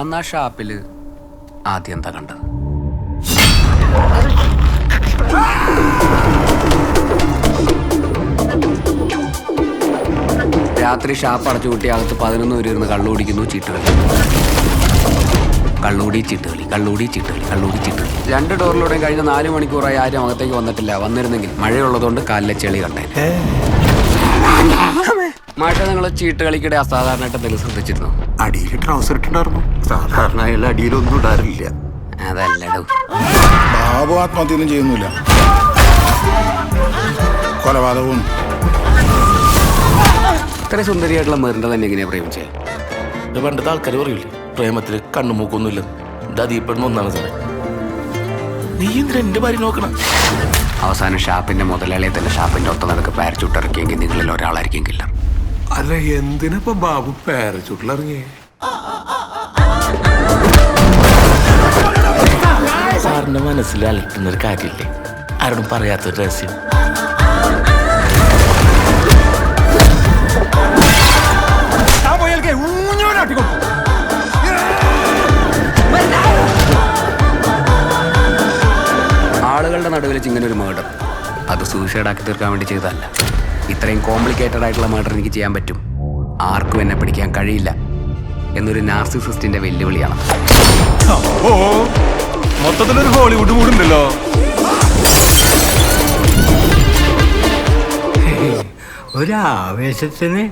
അന്ന് ആ ഷാപ്പില് ആദ്യം എന്താ കണ്ടത്? രാത്രി ഷാപ്പ് അടച്ചു കൂട്ടി അകത്ത് 11 പേര് ഇരുന്ന് കള്ളു കുടിക്കുന്നു, ചീട്ടുകളി. കള്ളൂടി ചീട്ടുകളി, കള്ളൂടി ചീട്ടുകളി, കള്ളൂടി ചീട്ടുകളി. 2 ഡോറിലൂടെയും കഴിഞ്ഞ 4 മണിക്കൂറായി ആരും അകത്തേക്ക് വന്നിട്ടില്ല. വന്നിരുന്നെങ്കിൽ മഴയുള്ളതുകൊണ്ട് കാലിലെ ചെളി കണ്ടേ. മാഷ, നിങ്ങൾ ചീട്ട് കളിക്കിടെ അസാധാരണമായിട്ട് എന്തെങ്കിലും ശ്രദ്ധിച്ചിരുന്നു? അടിയിൽ ട്രൗസർ ഇട്ടുണ്ടായിരുന്നു. സാധാരണ അയാൾ അടിയിലൊന്നും ഇടാറില്ല. അതല്ലടോ, ബാബു ആത്മഹത്യൊന്നും ചെയ്യുന്നില്ല. കൊലപാതകവും. ഇത്ര സുന്ദരിയായിട്ടുള്ള മെറിന്റെ തന്നെ എങ്ങനെയാ പ്രേമിച്ചേ? ഇത് പണ്ടത്തെ ആൾക്കാർ പറയൂലേ, പ്രേമത്തിൽ കണ്ണുമൂക്കൊന്നുമില്ല. ഇത് അതീപ്പെടുന്ന ഒന്നാണ് സാറേ. നീ എന്തിനാ എന്റെ ഭാര്യ നോക്കണം? അവസാനം ഷാപ്പിന്റെ മുതലാളിയെ തന്നെ ഷാപ്പിന്റെ ഒത്ത നടക്ക് പാരച്ചൂട്ട് ഇറക്കിയെങ്കിൽ നിങ്ങളിൽ ഒരാളായിരിക്കും കില്ലർ. അല്ല, എന്തിനപ്പോ ബാബു പാരച്ചൂട്ടിലിറങ്ങിയേ? സാറിന്റെ മനസ്സിൽ അലട്ടുന്നൊരു കാര്യമില്ലേ, ആരോടും പറയാത്തൊരു രഹസ്യം. ആളുകളുടെ നടുവിൽ ഇങ്ങനെ ഒരു മേർഡർ, അത് സൂസൈഡ് ആക്കി തീർക്കാൻ വേണ്ടി ചെയ്തതല്ല. ഇത്രയും കോംപ്ലിക്കേറ്റഡ് ആയിട്ടുള്ള മേർഡർ എനിക്ക് ചെയ്യാൻ പറ്റും, ആർക്കും എന്നെ പിടിക്കാൻ കഴിയില്ല എന്നൊരു നാർസിസിസ്റ്റിന്റെ വെല്ലുവിളിയാണ്. മൊത്തത്തിലൊരു ഹോളിവുഡ് മൂടുണ്ടല്ലോ. ഒരാവേശത്തിന്